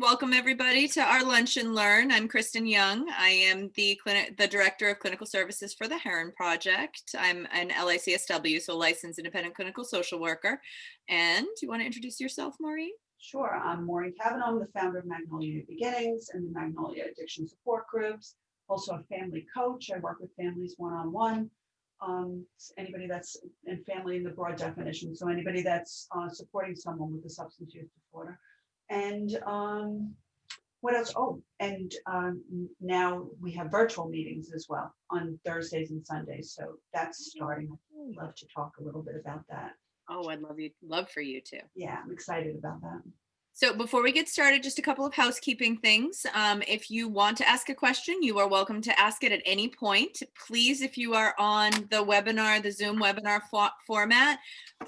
Welcome everybody to our Lunch and Learn. I'm Kristen Young. I am the Director of Clinical Services for the Herren Project. I'm an LICSW, so Licensed Independent Clinical Social Worker. And do you want to introduce yourself, Maureen? Sure. I'm Maureen Cavanaugh. I'm the founder of Magnolia New Beginnings and the Magnolia Addiction Support Groups. Also a family coach. I work with families one-on-one. Anybody that's in family in the broad definition. So anybody that's supporting someone with a substance use disorder. And what else? Oh, and now we have virtual meetings as well on Thursdays and Sundays. So that's starting. I'd love to talk a little bit about that. Oh, I'd love for you to. Yeah, I'm excited about that. So before we get started, just a couple of housekeeping things. If you want to ask a question, you are welcome to ask it at any point. Please, if you are on the webinar, the Zoom webinar format,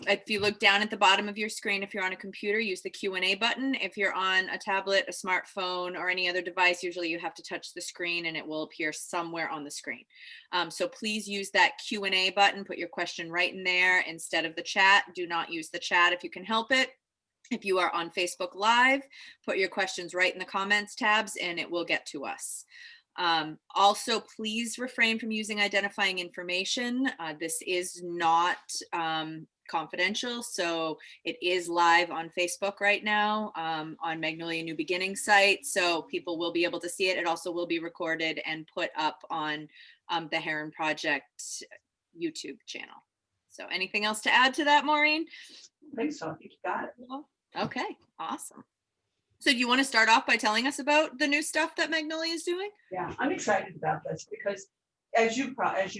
if you look down at the bottom of your screen, if you're on a computer, use the Q&A button. If you're on a tablet, a smartphone, or any other device, usually you have to touch the screen and it will appear somewhere on the screen. So please use that Q&A button, put your question right in there instead of the chat. Do not use the chat if you can help it. If you are on Facebook Live, put your questions right in the comments tabs and it will get to us. Also, please refrain from using identifying information. This is not confidential, so it is live on Facebook right now on Magnolia New Beginnings site, so people will be able to see it. It also will be recorded and put up on the Herren Project YouTube channel. So anything else to add to that, Maureen? I think so. I think you got it. Okay, awesome. So do you want to start off by telling us about the new stuff that Magnolia is doing? Yeah, I'm excited about this because as you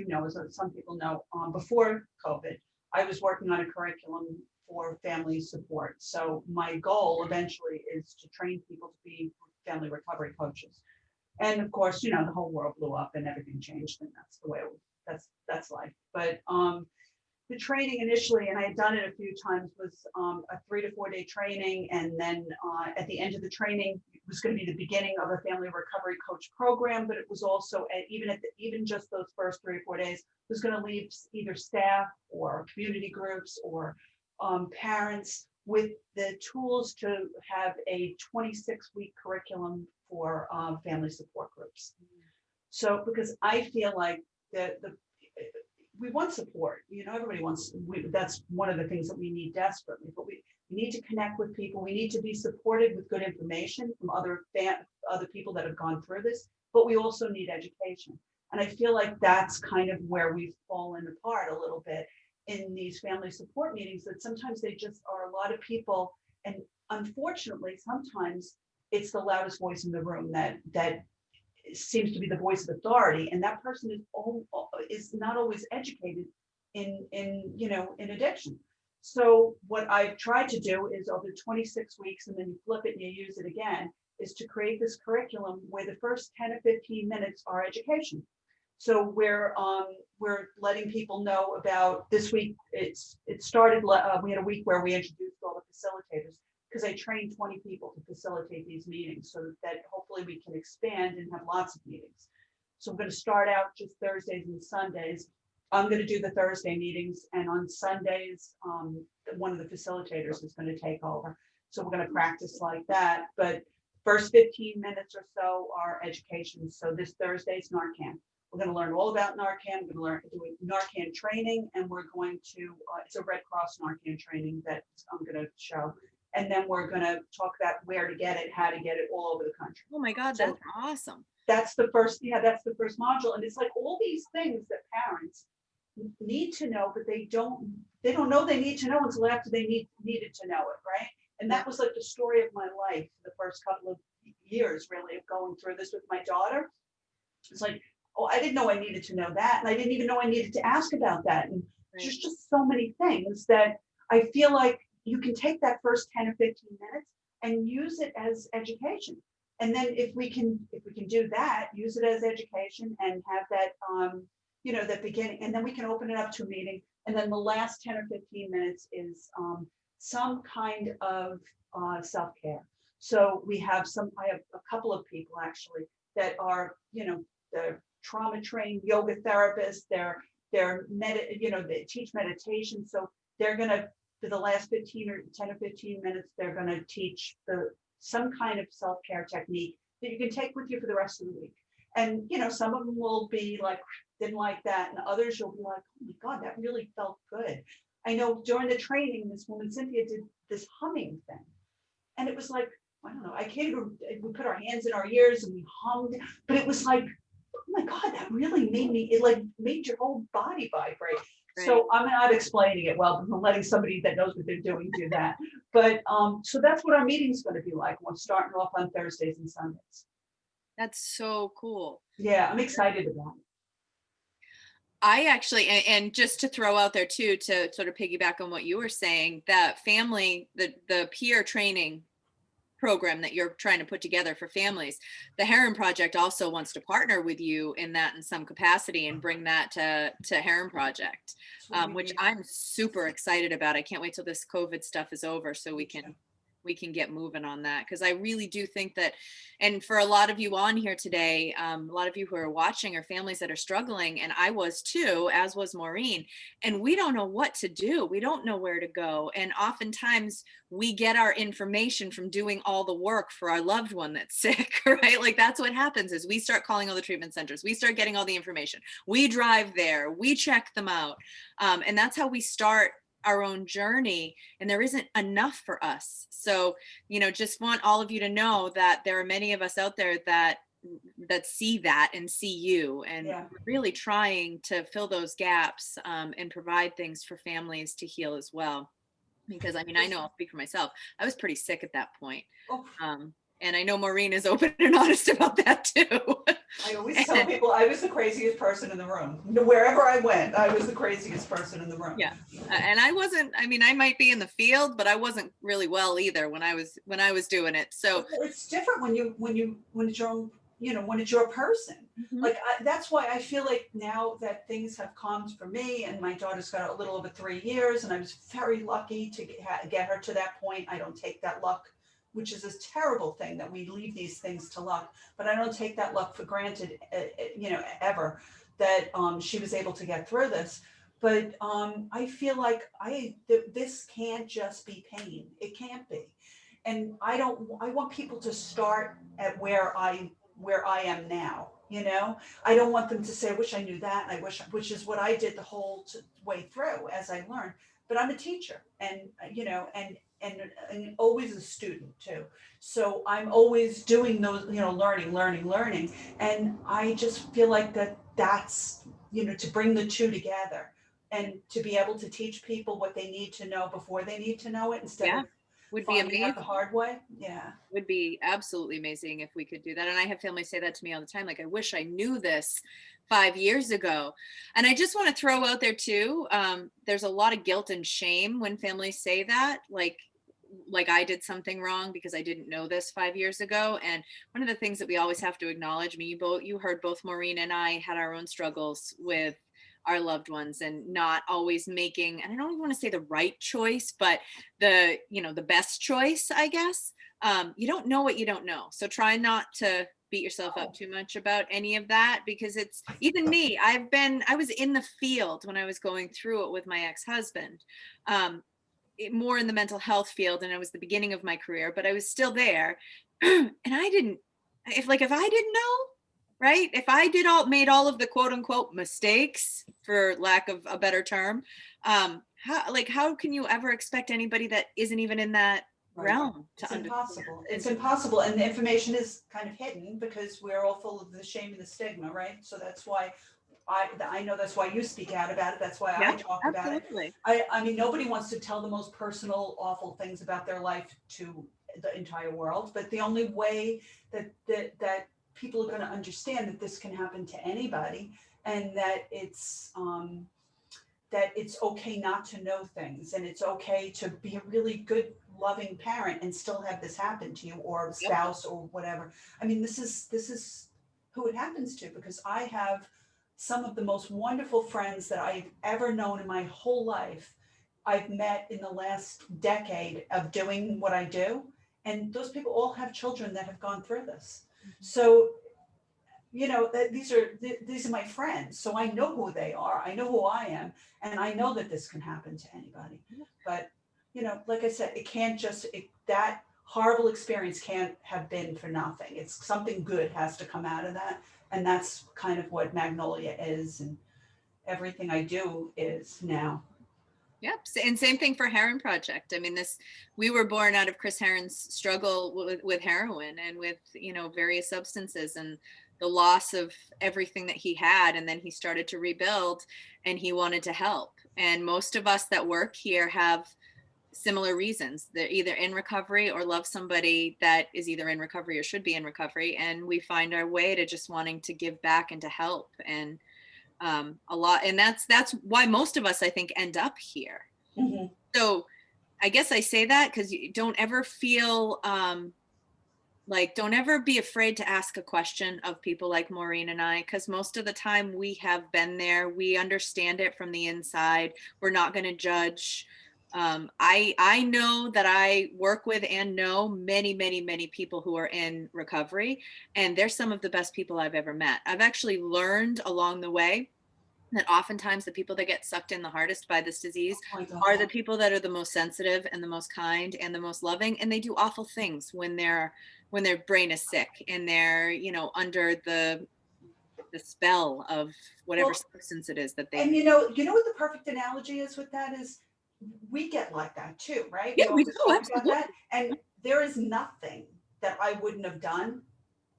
know, as some people know, before COVID, I was working on a curriculum for family support. So my goal eventually is to train people to be family recovery coaches. And of course, you know, the whole world blew up and everything changed, and that's the way it was. That's life. But the training initially, and I had done it a few times, was a 3 to 4 day training. And then at the end of the training, it was going to be the beginning of a family recovery coach program, but it was also, even just those first 3 or 4 days, was going to leave either staff or community groups or parents with the tools to have a 26-week curriculum for family support groups. So, because I feel like we want support, you know, everybody wants, that's one of the things that we need desperately, but we need to connect with people. We need to be supported with good information from other people that have gone through this, but we also need education. And I feel like that's kind of where we've fallen apart a little bit in these family support meetings, that sometimes they just are a lot of people. And unfortunately, sometimes it's the loudest voice in the room that seems to be the voice of authority, and that person is not always educated in addiction. So what I've tried to do is, over 26 weeks, and then you flip it and you use it again, is to create this curriculum where the first 10 or 15 minutes are education. So we're letting people know about this week. It started. We had a week where we introduced all the facilitators, because I trained 20 people to facilitate these meetings, so that hopefully we can expand and have lots of meetings. So I'm going to start out just Thursdays and Sundays. I'm going to do the Thursday meetings, and on Sundays, one of the facilitators is going to take over. So we're going to practice like that. But first 15 minutes or so are education. So this Thursday's Narcan. We're going to learn all about Narcan. We're going to do Narcan training, and we're going to, it's a Red Cross Narcan training that I'm going to show. And then we're going to talk about where to get it, how to get it, all over the country. Oh my God, that's awesome. That's the first module. And it's like all these things that parents need to know, but they don't know they need to know until after they needed to know it, right? And that was like the story of my life, the first couple of years, really, of going through this with my daughter. It's like, oh, I didn't know I needed to know that. And I didn't even know I needed to ask about that. And there's just so many things that I feel like you can take that first 10 or 15 minutes and use it as education. And then if we can do that, use it as education and have that, that beginning, and then we can open it up to a meeting. And then the last 10 or 15 minutes is some kind of self-care. So I have a couple of people actually that are, they're trauma trained yoga therapists. They teach meditation. So they're going to, for the last 10 or 15 minutes, they're going to teach some kind of self-care technique that you can take with you for the rest of the week. And, some of them will be like, didn't like that. And others you'll be like, oh my God, that really felt good. I know during the training, this woman, Cynthia, did this humming thing. And it was like, I don't know, I can't even, we put our hands in our ears and we hummed, but it was like, oh my God, that really it like made your whole body vibrate. Right. So I'm not explaining it well, but I'm letting somebody that knows what they're doing do that. But so that's what our meeting's going to be like. We're starting off on Thursdays and Sundays. That's so cool. Yeah, I'm excited about it. I actually, and just to throw out there too, to sort of piggyback on what you were saying, that family, the peer training program that you're trying to put together for families, the Herren Project also wants to partner with you in that in some capacity and bring that to Herren Project, which I'm super excited about. I can't wait till this COVID stuff is over so we can get moving on that, because I really do think that, and for a lot of you on here today, a lot of you who are watching are families that are struggling, and I was too, as was Maureen, and we don't know what to do. We don't know where to go, and oftentimes we get our information from doing all the work for our loved one that's sick, right? Like that's what happens is we start calling all the treatment centers, we start getting all the information, we drive there, we check them out, and that's how we start our own journey, and there isn't enough for us. So, just want all of you to know that there are many of us out there that see that and see you, and we're really trying to fill those gaps and provide things for families to heal as well. Because I know I'll speak for myself. I was pretty sick at that point. And I know Maureen is open and honest about that too. I always tell people I was the craziest person in the room. Wherever I went, I was the craziest person in the room. Yeah. And I wasn't, I might be in the field, but I wasn't really well either when I was doing it. So it's different when it's your own, when it's your person. Mm-hmm. Like that's why I feel like now that things have calmed for me, and my daughter's got a little over 3 years, and I was very lucky to get her to that point. I don't take that luck, which is a terrible thing that we leave these things to luck, but I don't take that luck for granted, ever, that she was able to get through this. But I feel like this can't just be pain. It can't be. And I want people to start at where I am now. I don't want them to say, I wish I knew that. And which is what I did the whole way through as I learned. But I'm a teacher, and and always a student too. So I'm always doing those, learning. And I just feel like that's, to bring the two together and to be able to teach people what they need to know before they need to know it, instead of would be amazing. Out the hard way. Yeah. Would be absolutely amazing if we could do that. And I have families say that to me all the time. Like, I wish I knew this 5 years ago. And I just want to throw out there too, there's a lot of guilt and shame when families say that, like I did something wrong because I didn't know this 5 years ago. And one of the things that we always have to acknowledge, you heard both Maureen and I had our own struggles with our loved ones, and not always making, and I don't even want to say the right choice, but the best choice, I guess. You don't know what you don't know. So try not to beat yourself up too much about any of that, because it's even me. I was in the field when I was going through it with my ex-husband, more in the mental health field, and it was the beginning of my career, but I was still there. And if I didn't know, right? If I made all of the quote unquote mistakes, for lack of a better term, how can you ever expect anybody that isn't even in that realm to understand? Impossible. It's impossible. And the information is kind of hidden because we're all full of the shame and the stigma, right? So that's why I know that's why you speak out about it. That's why I talk about it. I mean, nobody wants to tell the most personal, awful things about their life to the entire world. But the only way that people are going to understand that this can happen to anybody, and that it's okay not to know things, and it's okay to be a really good, loving parent and still have this happen to you, or a spouse, or whatever. I mean, this is who it happens to, because I have some of the most wonderful friends that I've ever known in my whole life. I've met in the last decade of doing what I do, and those people all have children that have gone through this. So, these are my friends. So I know who they are. I know who I am, and I know that this can happen to anybody. But, like I said, it can't just that horrible experience can't have been for nothing. It's something good has to come out of that. And that's kind of what Magnolia is, and everything I do is now. Yep. And same thing for Herren Project. I mean, we were born out of Chris Herren's struggle with heroin and with, various substances and the loss of everything that he had. And then he started to rebuild and he wanted to help. And most of us that work here have similar reasons. They're either in recovery or love somebody that is either in recovery or should be in recovery. And we find our way to just wanting to give back and to help. And a lot, and that's why most of us, I think, end up here. Mm-hmm. So I guess I say that because you don't ever feel don't ever be afraid to ask a question of people like Maureen and I, because most of the time we have been there. We understand it from the inside. We're not going to judge. I know that I work with and know many, many, many people who are in recovery, and they're some of the best people I've ever met. I've actually learned along the way that oftentimes the people that get sucked in the hardest by this disease are the people that are the most sensitive and the most kind and the most loving, and they do awful things when their brain is sick and they're under the spell of whatever substance it is that they. And you know what the perfect analogy is with that is, we get like that too, right? Yeah, we do. Talk about that, and there is nothing that I wouldn't have done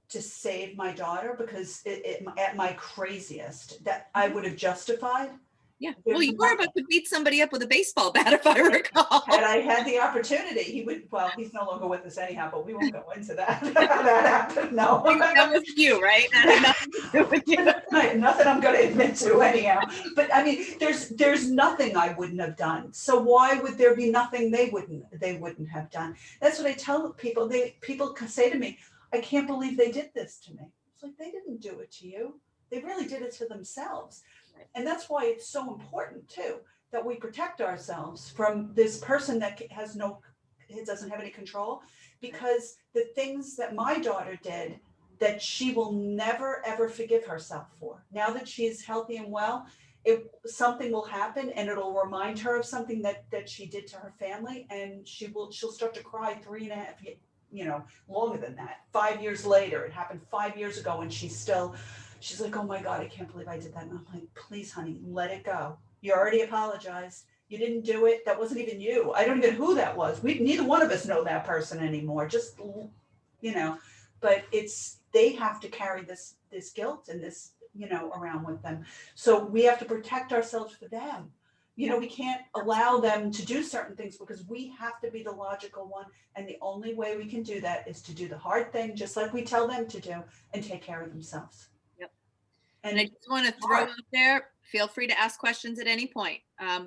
to save my daughter, because at my craziest that I would have justified. Yeah. Well, you were about to beat somebody up with a baseball bat, if I recall. Had I had the opportunity, he would. Well, he's no longer with us anyhow, but we won't go into that. How that happened? No. That was you, right? That had nothing to do with you. Nothing I'm going to admit to anyhow. But I mean, there's nothing I wouldn't have done. So why would there be nothing they wouldn't have done? That's what I tell people. People say to me, I can't believe they did this to me. It's like, they didn't do it to you. They really did it to themselves. And that's why it's so important too, that we protect ourselves from this person that doesn't have any control, because the things that my daughter did that she will never ever forgive herself for. Now that she's healthy and well, something will happen and it'll remind her of something that she did to her family, and she'll start to cry 3.5 years, longer than that. 5 years later, it happened 5 years ago, and she's like, oh my God, I can't believe I did that. And I'm like, please, honey, let it go. You already apologized. You didn't do it. That wasn't even you. I don't even know who that was. Neither one of us know that person anymore. Just, but they have to carry this guilt and this, around with them. So we have to protect ourselves for them. We can't allow them to do certain things, because we have to be the logical one. And the only way we can do that is to do the hard thing, just like we tell them to do, and take care of themselves. And I just want to throw out there, feel free to ask questions at any point.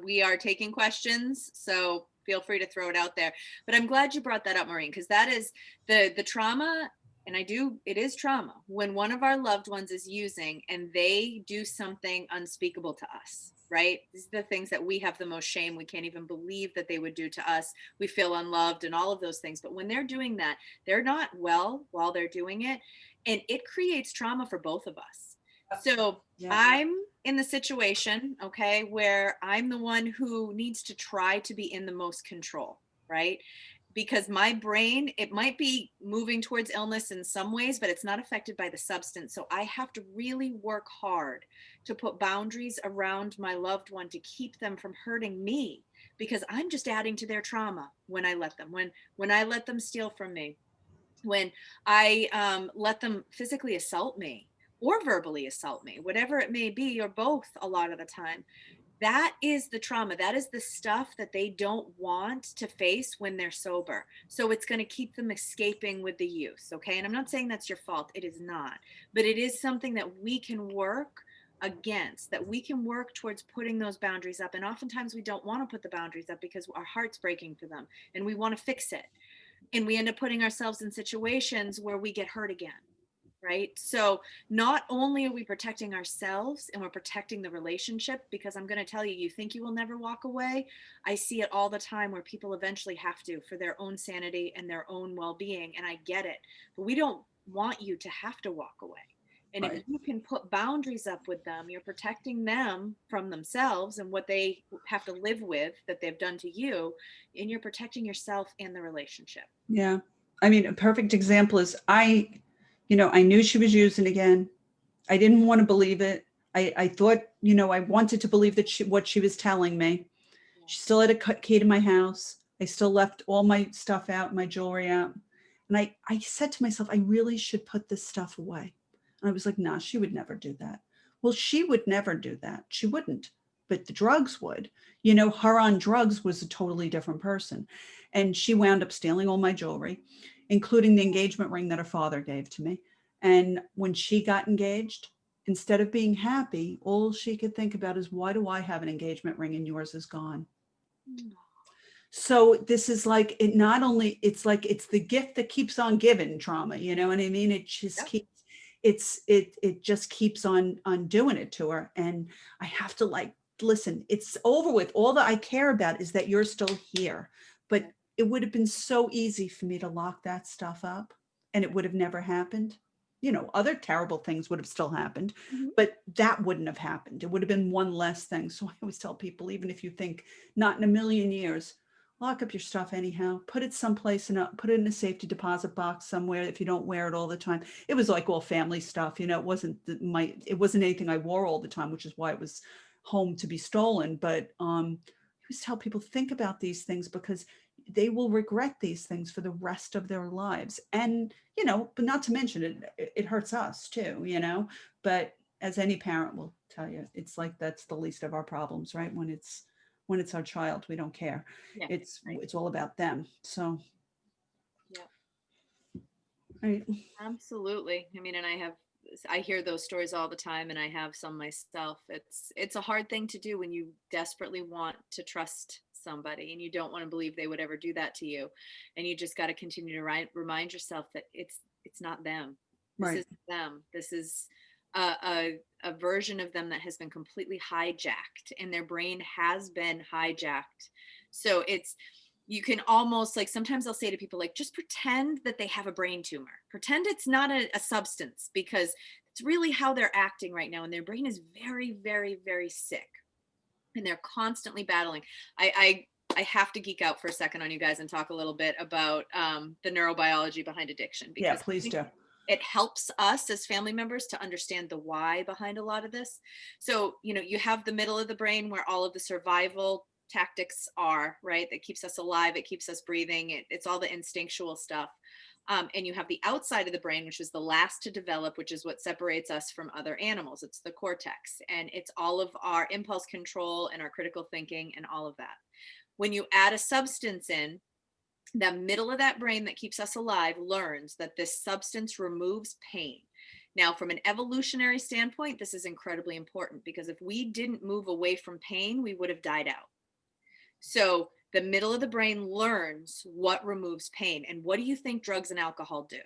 We are taking questions, so feel free to throw it out there. But I'm glad you brought that up, Maureen, because that is the trauma, and it is trauma when one of our loved ones is using and they do something unspeakable to us, right? These are the things that we have the most shame. We can't even believe that they would do to us. We feel unloved and all of those things. But when they're doing that, they're not well while they're doing it. And it creates trauma for both of us. So I'm in the situation, okay, where I'm the one who needs to try to be in the most control, right? Because my brain, it might be moving towards illness in some ways, but it's not affected by the substance. So I have to really work hard to put boundaries around my loved one to keep them from hurting me, because I'm just adding to their trauma when I let them, when I let them steal from me, when I let them physically assault me, or verbally assault me, whatever it may be, or both a lot of the time. That is the trauma. That is the stuff that they don't want to face when they're sober. So it's going to keep them escaping with the use, okay? And I'm not saying that's your fault. It is not. But it is something that we can work against, that we can work towards putting those boundaries up. And oftentimes we don't want to put the boundaries up because our heart's breaking for them and we want to fix it. And we end up putting ourselves in situations where we get hurt again. Right? So not only are we protecting ourselves and we're protecting the relationship, because I'm going to tell you, you think you will never walk away. I see it all the time where people eventually have to, for their own sanity and their own well-being. And I get it, but we don't want you to have to walk away. And if Right. you can put boundaries up with them, you're protecting them from themselves and what they have to live with that they've done to you, and you're protecting yourself and the relationship. Yeah. I mean, a perfect example is I knew she was using again. I didn't want to believe it. I thought, I wanted to believe that what she was telling me. Yeah. She still had a key to my house. I still left all my stuff out, my jewelry out. And I said to myself, I really should put this stuff away. And I was like, nah, she would never do that. Well, she would never do that. She wouldn't, but the drugs would. Her on drugs was a totally different person. And she wound up stealing all my jewelry, including the engagement ring that her father gave to me. And when she got engaged, instead of being happy, all she could think about is, why do I have an engagement ring and yours is gone? Mm. So this is like, it not only, it's like, it's the gift that keeps on giving trauma, you know what I mean? It just Yep. keeps, it just keeps on doing it to her. And I have to listen, it's over with. All that I care about is that you're still here. But Right. it would have been so easy for me to lock that stuff up and it would have never happened. Other terrible things would have still happened, Mhm. but that wouldn't have happened. It would have been one less thing. So I always tell people, even if you think not in a million years, lock up your stuff anyhow, put it someplace and put it in a safety deposit box somewhere if you don't wear it all the time. It was like all family stuff, it wasn't it wasn't anything I wore all the time, which is why it was home to be stolen. But I always tell people, think about these things because they will regret these things for the rest of their lives. And, but not to mention it hurts us too, but as any parent will tell you, it's like, that's the least of our problems, right? When it's our child, we don't care. Yeah. It's Right. it's all about them. So, Yeah. right. Absolutely. I mean, and I hear those stories all the time, and I have some myself. It's a hard thing to do when you desperately want to trust somebody and you don't want to believe they would ever do that to you, and you just got to continue to remind yourself that it's not them. This Right. isn't them. This is a version of them that has been completely hijacked, and their brain has been hijacked. So you can almost, like, sometimes I'll say to people, like, just pretend that they have a brain tumor. Pretend it's not a substance, because it's really how they're acting right now. And their brain is very, very, very sick. And they're constantly battling. I have to geek out for a second on you guys and talk a little bit about the neurobiology behind addiction, Yeah, because I please think do. it helps us as family members to understand the why behind a lot of this. So, you have the middle of the brain where all of the survival tactics are, right? That keeps us alive, it keeps us breathing, it's all the instinctual stuff. And you have the outside of the brain, which is the last to develop, which is what separates us from other animals. It's the cortex, and it's all of our impulse control and our critical thinking and all of that. When you add a substance in, the middle of that brain that keeps us alive learns that this substance removes pain. Now, from an evolutionary standpoint, this is incredibly important, because if we didn't move away from pain, we would have died out. So the middle of the brain learns what removes pain. And what do you think drugs and alcohol do?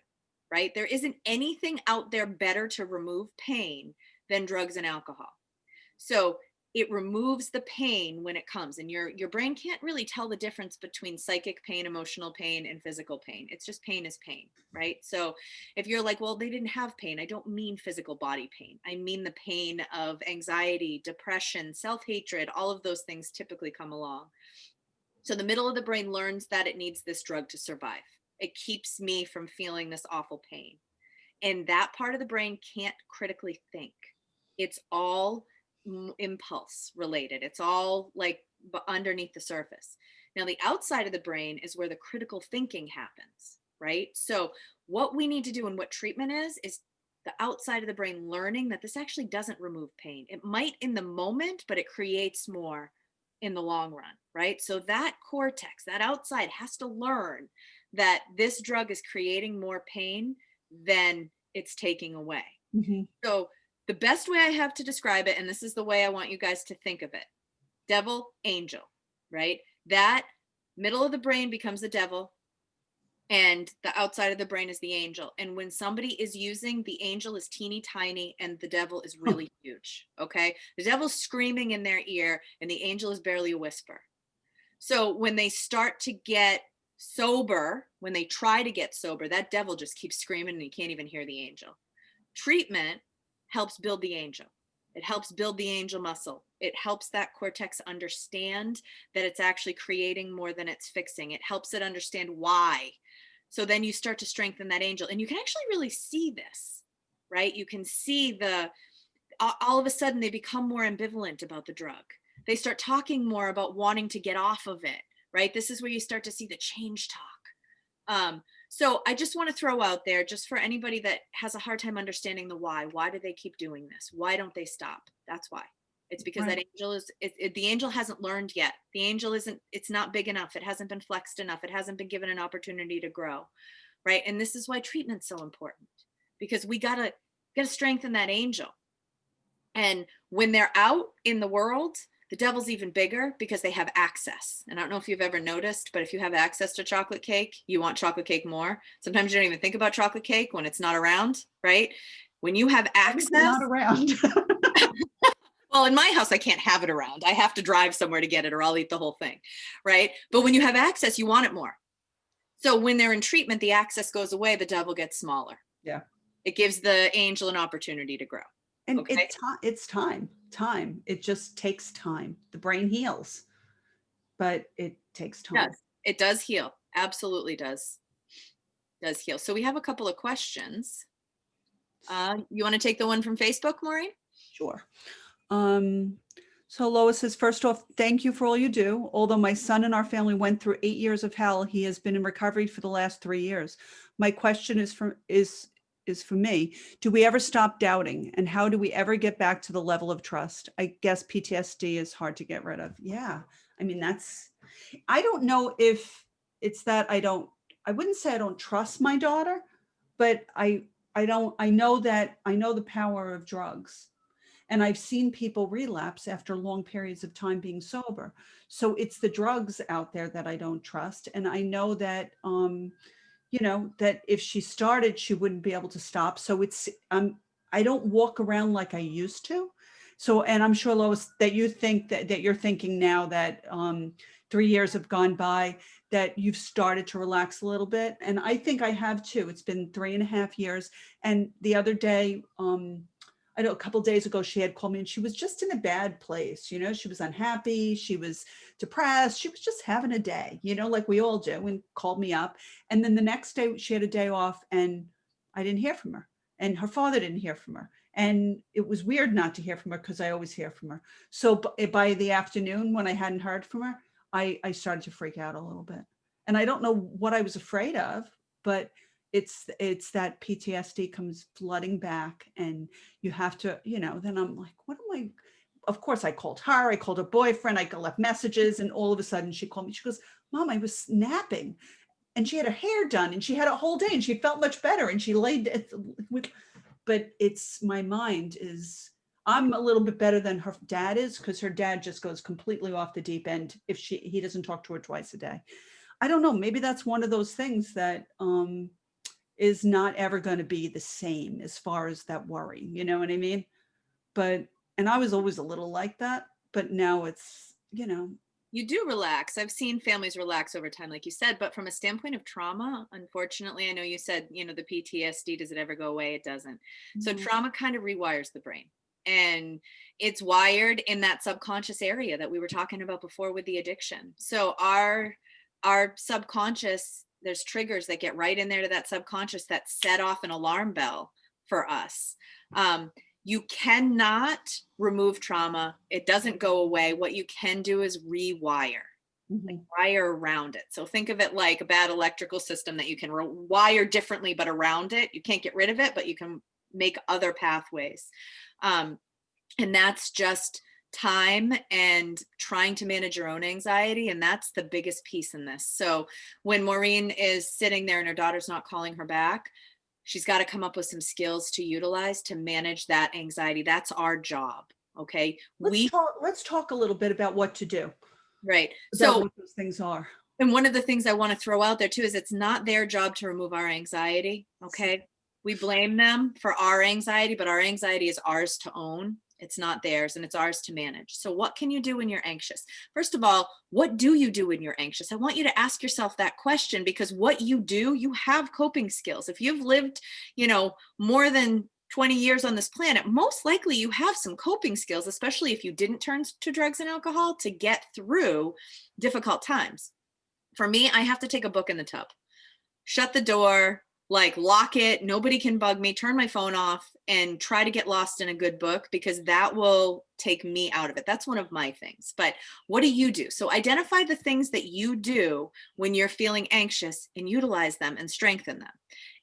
Right? There isn't anything out there better to remove pain than drugs and alcohol. So it removes the pain when it comes, and your brain can't really tell the difference between psychic pain, emotional pain, and physical pain. It's just pain is pain, right? So if you're like, well, they didn't have pain, I don't mean physical body pain. I mean the pain of anxiety, depression, self-hatred. All of those things typically come along. So the middle of the brain learns that it needs this drug to survive. It keeps me from feeling this awful pain. And that part of the brain can't critically think. It's all impulse related. It's all like underneath the surface. Now, the outside of the brain is where the critical thinking happens, right? So, what we need to do and what treatment is the outside of the brain learning that this actually doesn't remove pain. It might in the moment, but it creates more in the long run, right? So, that cortex, that outside, has to learn that this drug is creating more pain than it's taking away. Mhm. So the best way I have to describe it, and this is the way I want you guys to think of it: devil, angel, right? That middle of the brain becomes the devil, and the outside of the brain is the angel. And when somebody is using, the angel is teeny tiny and the devil is Huh. really huge. Okay. The devil's screaming in their ear and the angel is barely a whisper. So when they start to get sober, when they try to get sober, that devil just keeps screaming and you can't even hear the angel. Treatment helps build the angel. It helps build the angel muscle. It helps that cortex understand that it's actually creating more than it's fixing. It helps it understand why. So then you start to strengthen that angel, and you can actually really see this, right? You can see all of a sudden they become more ambivalent about the drug. They start talking more about wanting to get off of it, right? This is where you start to see the change talk. So I just want to throw out there, just for anybody that has a hard time understanding the why do they keep doing this? Why don't they stop? That's why. It's because Right. that angel the angel hasn't learned yet. The angel it's not big enough. It hasn't been flexed enough. It hasn't been given an opportunity to grow, right? And this is why treatment's so important, because we gotta strengthen that angel. And when they're out in the world, the devil's even bigger because they have access. And I don't know if you've ever noticed, but if you have access to chocolate cake, you want chocolate cake more. Sometimes you don't even think about chocolate cake when it's not around, right? When you have access, Not around. well, in my house, I can't have it around. I have to drive somewhere to get it, or I'll eat the whole thing, right? But when you have access, you want it more. So when they're in treatment, the access goes away, the devil gets smaller. Yeah. It gives the angel an opportunity to grow. And Okay. it's time. It just takes time. The brain heals, but it takes time. It does heal. Absolutely does heal. So we have a couple of questions. You want to take the one from Facebook, Maureen? Sure. So Lois says, first off, thank you for all you do. Although my son and our family went through 8 years of hell, he has been in recovery for the last 3 years. My question is for me. Do we ever stop doubting? And how do we ever get back to the level of trust? I guess PTSD is hard to get rid of. Yeah. I mean, I don't know if it's that I wouldn't say I don't trust my daughter, but I know the power of drugs. And I've seen people relapse after long periods of time being sober. So it's the drugs out there that I don't trust. And I know that, that if she started, she wouldn't be able to stop. So I don't walk around like I used to. So, and I'm sure, Lois, that you think that you're thinking now that 3 years have gone by, that you've started to relax a little bit. And I think I have too. It's been 3.5 years. And the other day, I know a couple of days ago, she had called me and she was just in a bad place. She was unhappy. She was depressed. She was just having a day, like we all do, and called me up. And then the next day she had a day off and I didn't hear from her, and her father didn't hear from her. And it was weird not to hear from her because I always hear from her. So by the afternoon, when I hadn't heard from her, I started to freak out a little bit. And I don't know what I was afraid of, but it's that PTSD comes flooding back, and you have to, then I'm like, of course I called her, I called her boyfriend, I left messages, and all of a sudden she called me. She goes, Mom, I was napping, and she had her hair done and she had a whole day and she felt much better, and she laid but it's my mind is, I'm a little bit better than her dad is, because her dad just goes completely off the deep end if he doesn't talk to her twice a day. I don't know, maybe that's one of those things that is not ever going to be the same as far as that worry, you know what I mean? And I was always a little like that, but now it's, You do relax. I've seen families relax over time, like you said, but from a standpoint of trauma, unfortunately, I know you said, the PTSD, does it ever go away? It doesn't. So trauma kind of rewires the brain, and it's wired in that subconscious area that we were talking about before with the addiction. So our subconscious, there's triggers that get right in there to that subconscious that set off an alarm bell for us. You cannot remove trauma. It doesn't go away. What you can do is rewire, wire around it. So think of it like a bad electrical system that you can wire differently, but around it. You can't get rid of it, but you can make other pathways. And that's just time and trying to manage your own anxiety. And that's the biggest piece in this. So when Maureen is sitting there and her daughter's not calling her back, she's got to come up with some skills to utilize to manage that anxiety. That's our job. Okay. Let's talk a little bit about what to do. Right. So what those things are. And one of the things I want to throw out there too, is it's not their job to remove our anxiety. Okay. We blame them for our anxiety, but our anxiety is ours to own. It's not theirs, and it's ours to manage. So what can you do when you're anxious? First of all, what do you do when you're anxious? I want you to ask yourself that question, because what you do, you have coping skills. If you've lived, more than 20 years on this planet, most likely you have some coping skills, especially if you didn't turn to drugs and alcohol, to get through difficult times. For me, I have to take a book in the tub, shut the door, like lock it, nobody can bug me, turn my phone off, and try to get lost in a good book, because that will take me out of it. That's one of my things. But what do you do? So identify the things that you do when you're feeling anxious and utilize them and strengthen them.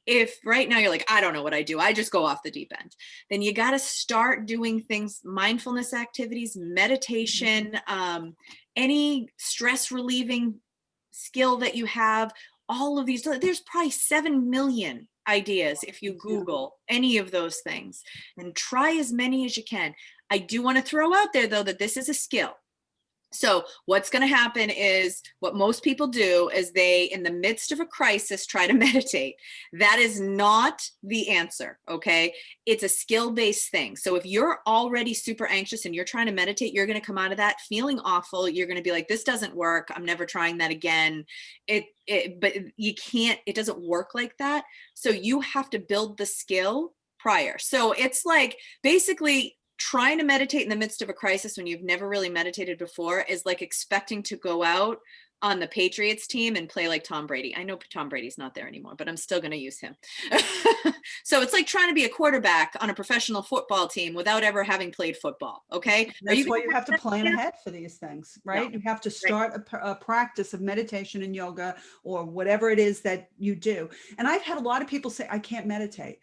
If right now you're like, I don't know what I do, I just go off the deep end, then you got to start doing things, mindfulness activities, meditation, any stress relieving skill that you have. All of these, there's probably 7 million ideas if you Google any of those things, and try as many as you can. I do want to throw out there, though, that this is a skill. So what's going to happen is, what most people do is they, in the midst of a crisis, try to meditate. That is not the answer. Okay. It's a skill-based thing. So if you're already super anxious and you're trying to meditate, you're going to come out of that feeling awful. You're going to be like, this doesn't work. I'm never trying that again. But you can't, it doesn't work like that. So you have to build the skill prior. So it's like basically trying to meditate in the midst of a crisis when you've never really meditated before is like expecting to go out on the Patriots team and play like Tom Brady. I know Tom Brady's not there anymore, but I'm still going to use him. So it's like trying to be a quarterback on a professional football team without ever having played football. Okay. That's why you have to plan ahead for these things, right? No. You have to start a practice of meditation and yoga or whatever it is that you do. And I've had a lot of people say, I can't meditate.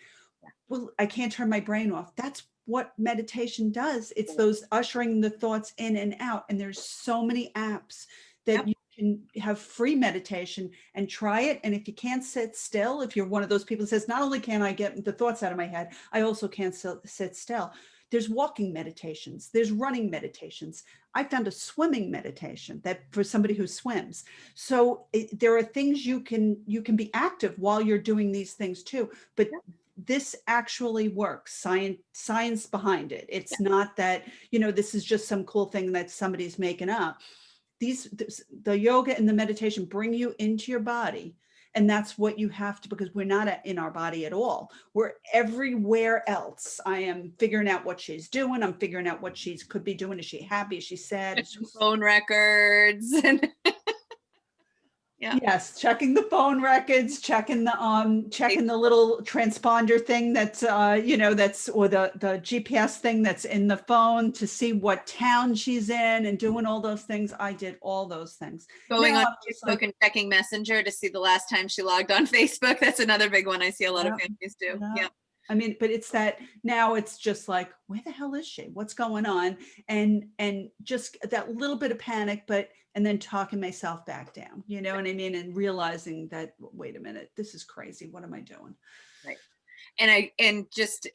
Well, I can't turn my brain off. That's what meditation does. It's those ushering the thoughts in and out. And there's so many apps that you can have free meditation and try it. And if you can't sit still, if you're one of those people that says, not only can I get the thoughts out of my head, I also can't sit still. There's walking meditations, there's running meditations. I found a swimming meditation that for somebody who swims. So there are things you can be active while you're doing these things too. But this actually works, science behind it. It's not that, this is just some cool thing that somebody's making up. The yoga and the meditation bring you into your body. And that's what you have to, because we're not in our body at all. We're everywhere else. I am figuring out what she's doing. I'm figuring out what she could be doing. Is she happy? Is she sad? Is she... Phone records. Yeah. Yes, checking the phone records, checking the little transponder thing that's that's, or the GPS thing that's in the phone to see what town she's in, and doing all those things. I did all those things. Going on Facebook and checking Messenger to see the last time she logged on Facebook. That's another big one I see a lot of families do. Yeah. I mean, but it's that now it's just like, where the hell is she? What's going on? And just that little bit of panic, and then talking myself back down, you know what I mean? And realizing that, wait a minute, this is crazy. What am I doing? Right. And just,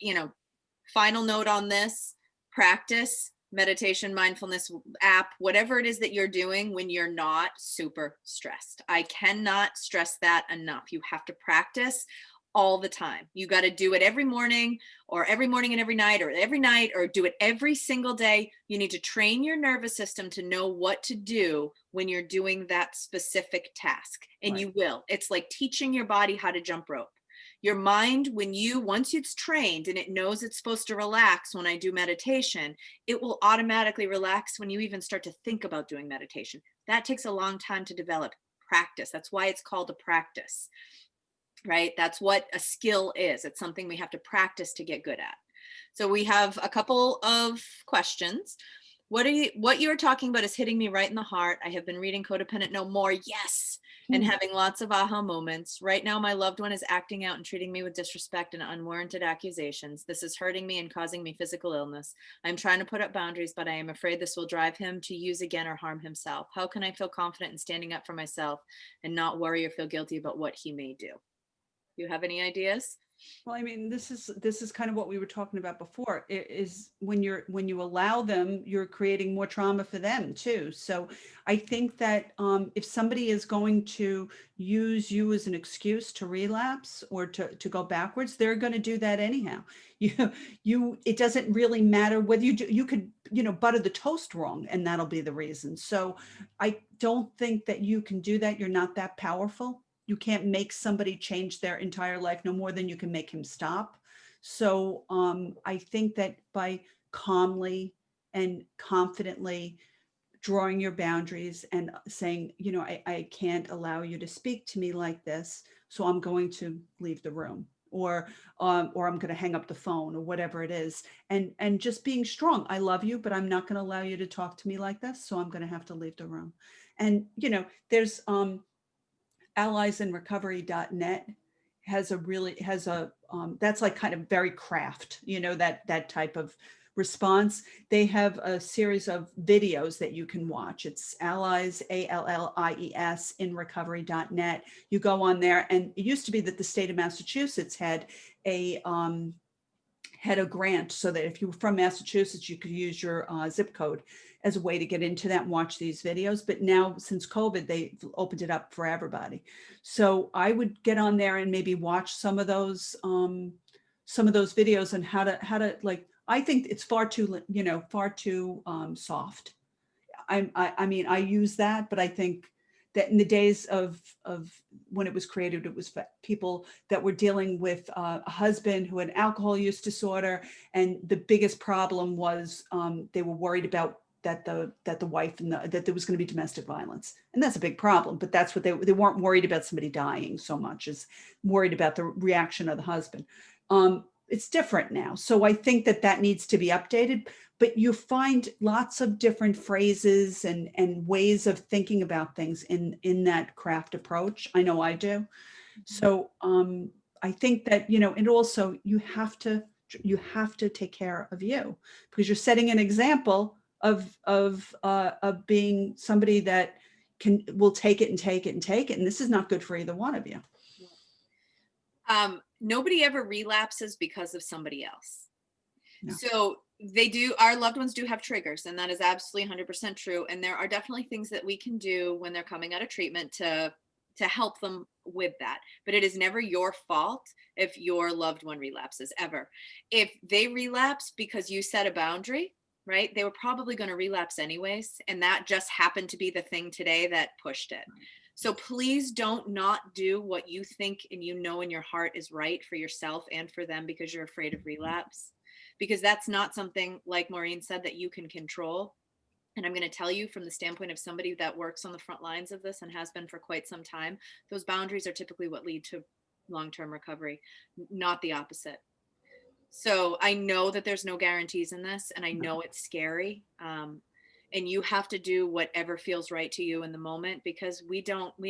final note on this, practice meditation, mindfulness app, whatever it is that you're doing when you're not super stressed. I cannot stress that enough. You have to practice all the time. You got to do it every morning and every night, or do it every single day. You need to train your nervous system to know what to do when you're doing that specific task. And you will. It's like teaching your body how to jump rope. Your mind, once it's trained and it knows it's supposed to relax when I do meditation, it will automatically relax when you even start to think about doing meditation. That takes a long time to develop. Practice. That's why it's called a practice. Right? That's what a skill is. It's something we have to practice to get good at. So we have a couple of questions. What you are talking about is hitting me right in the heart. I have been reading Codependent No More. Yes. And having lots of aha moments. Right now, my loved one is acting out and treating me with disrespect and unwarranted accusations. This is hurting me and causing me physical illness. I'm trying to put up boundaries, but I am afraid this will drive him to use again or harm himself. How can I feel confident in standing up for myself and not worry or feel guilty about what he may do? You have any ideas? Well, I mean, this is kind of what we were talking about before. It is when you allow them, you're creating more trauma for them too. So I think that if somebody is going to use you as an excuse to relapse or to go backwards, they're going to do that anyhow. It doesn't really matter whether you could butter the toast wrong, and that'll be the reason. So I don't think that you can do that. You're not that powerful. You can't make somebody change their entire life no more than you can make him stop. So I think that by calmly and confidently drawing your boundaries and saying, you know, I can't allow you to speak to me like this, so I'm going to leave the room, or I'm going to hang up the phone, or whatever it is, and just being strong. I love you, but I'm not going to allow you to talk to me like this, so I'm going to have to leave the room. And you know, there's alliesinrecovery.net has a that's like kind of very craft, you know, that type of response. They have a series of videos that you can watch. It's allies, ALLIES, in recovery.net. You go on there, and it used to be that the state of Massachusetts had a grant, so that if you were from Massachusetts, you could use your zip code as a way to get into that and watch these videos. But now, since COVID, they opened it up for everybody. So I would get on there and maybe watch some of those videos on how to like, I think it's far too, you know, far too soft. I mean, I use that, but I think that in the days of when it was created, it was for people that were dealing with a husband who had an alcohol use disorder, and the biggest problem was they were worried about that the wife and that there was going to be domestic violence, and that's a big problem. But that's what they weren't worried about, somebody dying so much as worried about the reaction of the husband. It's different now, so I think that needs to be updated. But you find lots of different phrases and ways of thinking about things in that craft approach. I know I do. So I think that, you know, and also you have to take care of you, because you're setting an example of being somebody that will take it and take it and take it. And this is not good for either one of you. Nobody ever relapses because of somebody else. No. So our loved ones do have triggers, and that is absolutely 100% true. And there are definitely things that we can do when they're coming out of treatment to help them with that. But it is never your fault if your loved one relapses, ever. If they relapse because you set a boundary, right, they were probably going to relapse anyways. And that just happened to be the thing today that pushed it. So please don't not do what you think and you know in your heart is right for yourself and for them because you're afraid of relapse. Because that's not something, like Maureen said, that you can control. And I'm going to tell you, from the standpoint of somebody that works on the front lines of this and has been for quite some time, those boundaries are typically what lead to long-term recovery, not the opposite. So I know that there's no guarantees in this, and I know it's scary. And you have to do whatever feels right to you in the moment, because we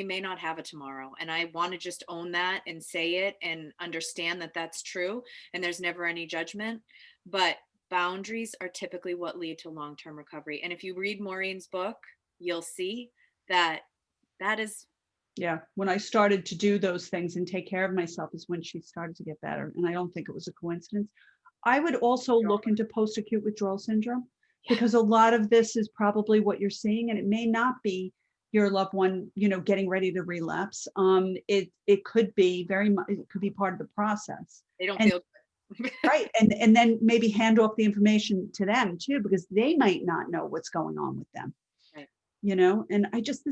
may not have a tomorrow. And I want to just own that and say it and understand that that's true. And there's never any judgment, but boundaries are typically what lead to long-term recovery. And if you read Maureen's book, you'll see that is. Yeah. When I started to do those things and take care of myself is when she started to get better. And I don't think it was a coincidence. I would also look into post-acute withdrawal syndrome, because a lot of this is probably what you're seeing, and it may not be your loved one, you know, getting ready to relapse. It could be it could be part of the process. They don't feel good. Right. And then maybe hand off the information to them too, because they might not know what's going on with them. Right. You know, and this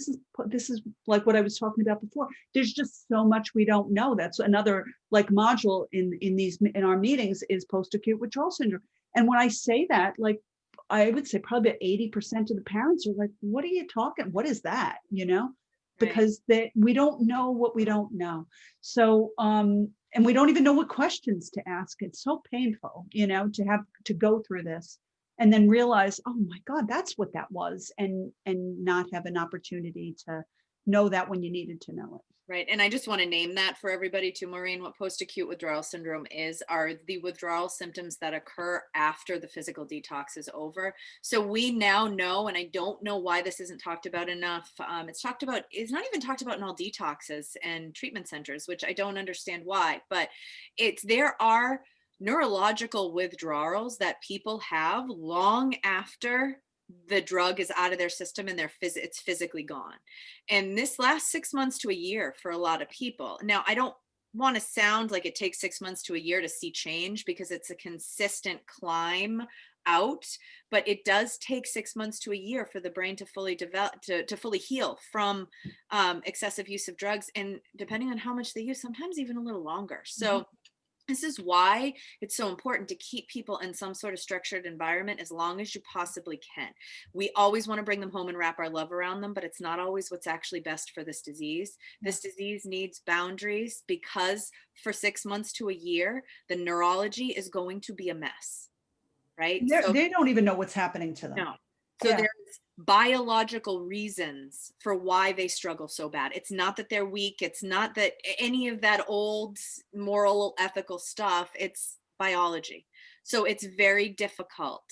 is like what I was talking about before. There's just so much we don't know. That's another like module in our meetings is post-acute withdrawal syndrome. And when I say that, like, I would say probably about 80% of the parents are like, what are you talking? What is that? You know, because we don't know what we don't know. So, and we don't even know what questions to ask. It's so painful, you know, to have to go through this and then realize, oh my God, that's what that was. And not have an opportunity to know that when you needed to know it. Right. And I just want to name that for everybody too, Maureen. What post-acute withdrawal syndrome are the withdrawal symptoms that occur after the physical detox is over. So we now know, and I don't know why this isn't talked about enough. It's not even talked about in all detoxes and treatment centers, which I don't understand why, but there are neurological withdrawals that people have long after the drug is out of their system and it's physically gone. And this lasts 6 months to a year for a lot of people. Now, I don't want to sound like it takes 6 months to a year to see change, because it's a consistent climb out, but it does take 6 months to a year for the brain to fully develop, to fully heal from excessive use of drugs. And depending on how much they use, sometimes even a little longer. So This is why it's so important to keep people in some sort of structured environment as long as you possibly can. We always want to bring them home and wrap our love around them, but it's not always what's actually best for this disease. This disease needs boundaries because for 6 months to a year, the neurology is going to be a mess, right? So They don't even know what's happening to them. no. So Yeah. there's biological reasons for why they struggle so bad. It's not that they're weak. It's not that any of that old moral, ethical stuff. It's biology. So it's very difficult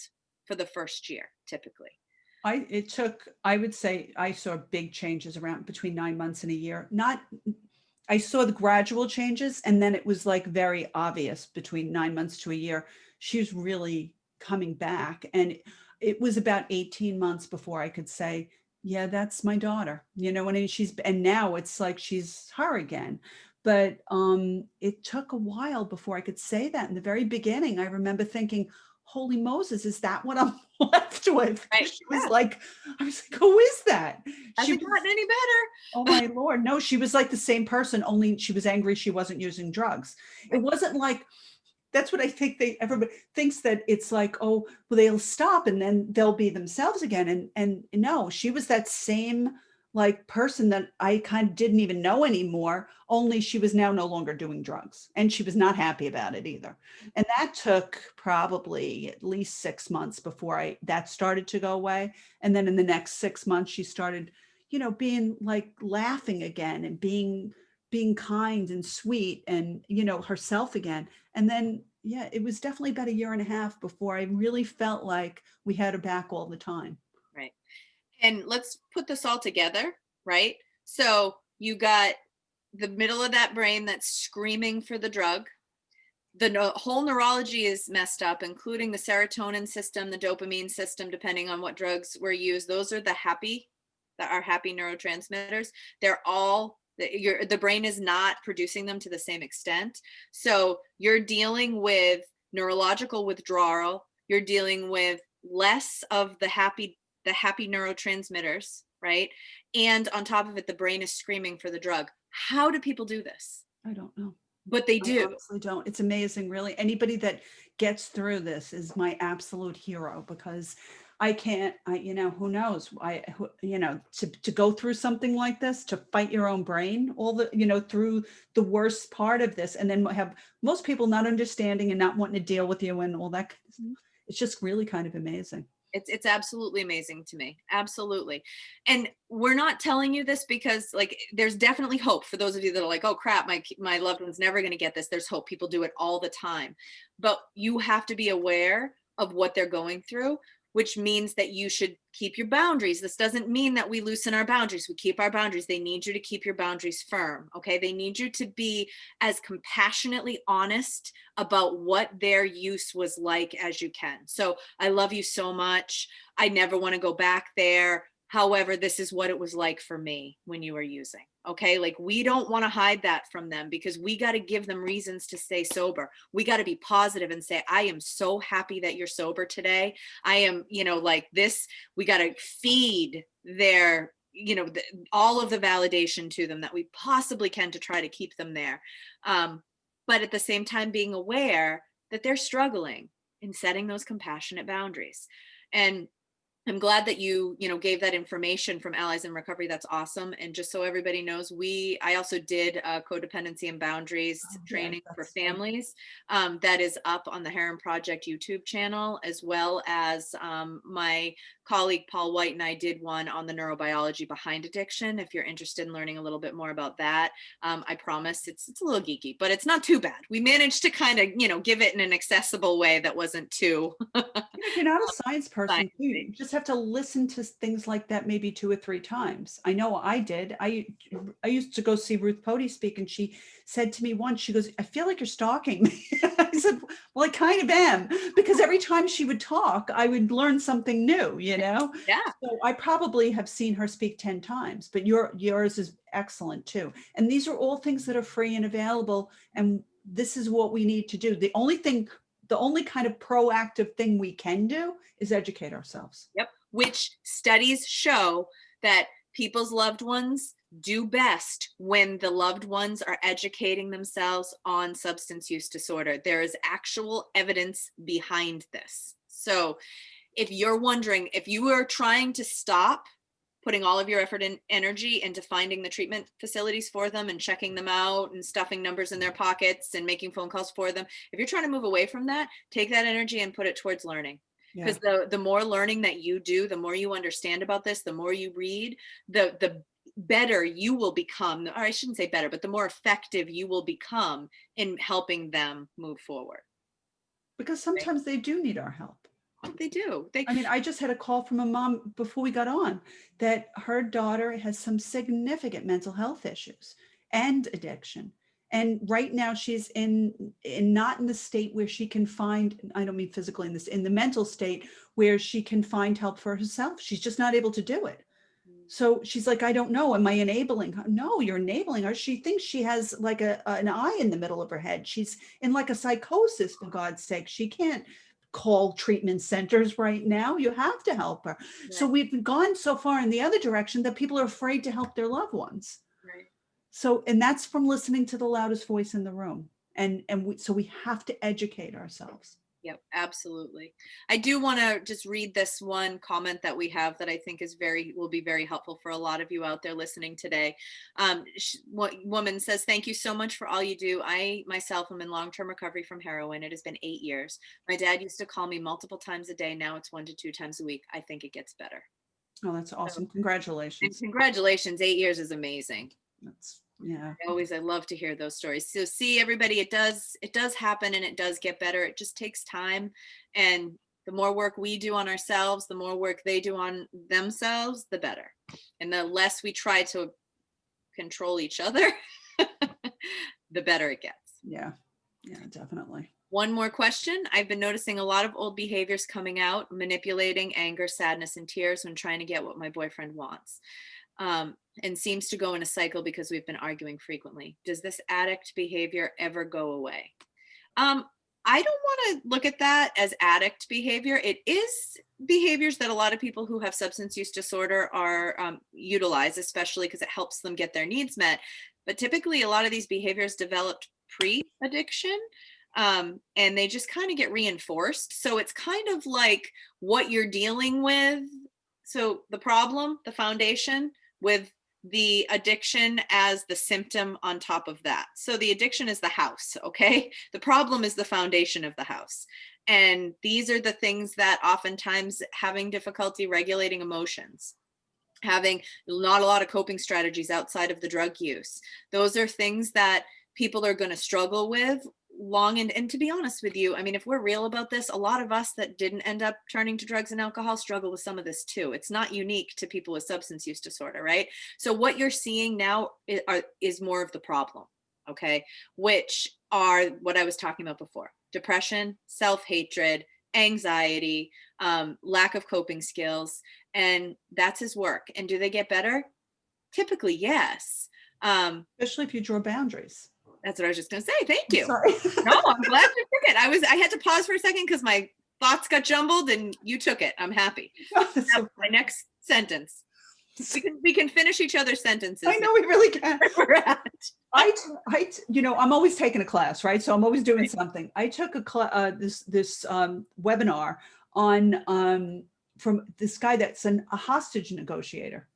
for the first year, typically. I would say I saw big changes around between 9 months and a year. I saw the gradual changes, and then it was like very obvious between 9 months to a year. She was really coming back. And it was about 18 months before I could say, yeah, that's my daughter, and now it's like she's her again. But it took a while before I could say that. In the very beginning, I remember thinking, holy Moses, is that what I'm left with? Right. She was like, I was like, who is that? Hasn't gotten any better. Oh my Lord. No, she was like the same person, only she was angry she wasn't using drugs. It wasn't like, that's what I think everybody thinks, that it's like, oh, well, they'll stop and then they'll be themselves again. And no, she was that same like person that I kind of didn't even know anymore, only she was now no longer doing drugs, and she was not happy about it either. And that took probably at least 6 months before that started to go away. And then in the next 6 months, she started, being like laughing again and being kind and sweet and, herself again. And then, yeah, it was definitely about a year and a half before I really felt like we had her back all the time. Right. And let's put this all together, right? So you got the middle of that brain that's screaming for the drug. The whole neurology is messed up, including the serotonin system, the dopamine system, depending on what drugs were used. Those are the happy neurotransmitters. They're all, the brain is not producing them to the same extent. So you're dealing with neurological withdrawal. You're dealing with less of the happy neurotransmitters, right? And on top of it, the brain is screaming for the drug. How do people do this? I don't know. But they I do. honestly don't. It's amazing, really. Anybody that gets through this is my absolute hero, because I can't, who knows? To go through something like this, to fight your own brain, through the worst part of this, and then have most people not understanding and not wanting to deal with you and all that kind of stuff. It's just really kind of amazing. It's absolutely amazing to me. Absolutely. And we're not telling you this because like, there's definitely hope for those of you that are like, oh crap, my loved one's never going to get this. There's hope. People do it all the time, but you have to be aware of what they're going through, which means that you should keep your boundaries. This doesn't mean that we loosen our boundaries. We keep our boundaries. They need you to keep your boundaries firm. Okay. They need you to be as compassionately honest about what their use was like as you can. So I love you so much. I never want to go back there. However, this is what it was like for me when you were using. Okay. Like, we don't want to hide that from them, because we got to give them reasons to stay sober. We got to be positive and say, I am so happy that you're sober today. I am, like this, we got to feed their, all of the validation to them that we possibly can to try to keep them there. But at the same time, being aware that they're struggling in setting those compassionate boundaries. And I'm glad that you gave that information from Allies in Recovery. That's awesome. And just so everybody knows, I also did codependency and boundaries training for families. That is up on the Herren Project YouTube channel, as well as my colleague Paul White and I did one on the neurobiology behind addiction. If you're interested in learning a little bit more about that, I promise it's a little geeky, but it's not too bad. We managed to kind of give it in an accessible way that wasn't too. If you're not a science person, you just have to listen to things like that maybe 2 or 3 times. I know I did. I used to go see Ruth Pody speak, and she said to me once, she goes, I feel like you're stalking me. I said, well, I kind of am, because every time she would talk, I would learn something new, Yeah. So I probably have seen her speak 10 times, but yours is excellent too. And these are all things that are free and available. And this is what we need to do. The only kind of proactive thing we can do is educate ourselves. Yep. Which studies show that people's loved ones do best when the loved ones are educating themselves on substance use disorder. There is actual evidence behind this. So if you're wondering, if you are trying to stop putting all of your effort and energy into finding the treatment facilities for them and checking them out and stuffing numbers in their pockets and making phone calls for them, if you're trying to move away from that, take that energy and put it towards learning. Because the more learning that you do, the more you understand about this, the more you read, the better you will become, or I shouldn't say better, but the more effective you will become in helping them move forward. Because sometimes they do need our help. They do. I mean, I just had a call from a mom before we got on that her daughter has some significant mental health issues and addiction. And right now she's not in the state where she can find, I don't mean physically in the mental state where she can find help for herself. She's just not able to do it. So she's like, I don't know. Am I enabling her? No, you're enabling her. She thinks she has like an eye in the middle of her head. She's in like a psychosis, for God's sake. She can't call treatment centers right now. You have to help her. Right. So we've gone so far in the other direction that people are afraid to help their loved ones. Right. So, and that's from listening to the loudest voice in the room. So we have to educate ourselves. Yep, absolutely. I do want to just read this one comment that we have that I think will be very helpful for a lot of you out there listening today. Woman says, thank you so much for all you do. I myself am in long-term recovery from heroin. It has been 8 years. My dad used to call me multiple times a day. Now it's 1 to 2 times a week. I think it gets better. Oh, that's awesome. Congratulations. And congratulations. 8 years is amazing. Yeah. I love to hear those stories. So see, everybody, it does happen and it does get better. It just takes time. And the more work we do on ourselves, the more work they do on themselves, the better. And the less we try to control each other, the better it gets. Yeah. Yeah, definitely. One more question. I've been noticing a lot of old behaviors coming out, manipulating, anger, sadness, and tears when trying to get what my boyfriend wants. And seems to go in a cycle because we've been arguing frequently. Does this addict behavior ever go away? I don't want to look at that as addict behavior. It is behaviors that a lot of people who have substance use disorder are utilize, especially because it helps them get their needs met. But typically a lot of these behaviors developed pre-addiction. And they just kind of get reinforced. So it's kind of like what you're dealing with. So the problem, the foundation, with the addiction as the symptom on top of that. So the addiction is the house, okay? The problem is the foundation of the house. And these are the things that oftentimes having difficulty regulating emotions, having not a lot of coping strategies outside of the drug use. Those are things that people are going to struggle with and to be honest with you, I mean, if we're real about this, a lot of us that didn't end up turning to drugs and alcohol struggle with some of this too. It's not unique to people with substance use disorder, right? So what you're seeing now is more of the problem, okay? Which are what I was talking about before: depression, self-hatred, anxiety, lack of coping skills, and that's his work. And do they get better? Typically, yes. Especially if you draw boundaries. That's what I was just going to say. Thank you. Sorry. No, I'm glad you took it. I had to pause for a second because my thoughts got jumbled and you took it. I'm happy. Now, my next sentence. We can finish each other's sentences. I know we really can. We're at. I'm always taking a class, right? So I'm always doing something. I took this webinar on from this guy that's a hostage negotiator,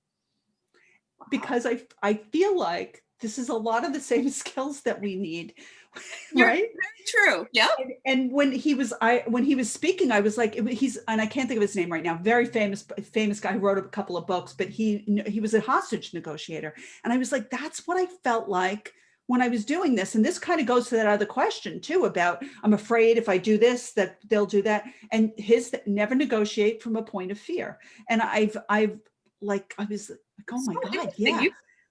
because I feel like this is a lot of the same skills that we need, right? Very true. Yeah. And when he was speaking, I was like, and I can't think of his name right now. Very famous guy who wrote a couple of books, but he was a hostage negotiator. And I was like, that's what I felt like when I was doing this. And this kind of goes to that other question too, about I'm afraid if I do this, that they'll do that. And his never negotiate from a point of fear. And I was like, oh my God, yeah.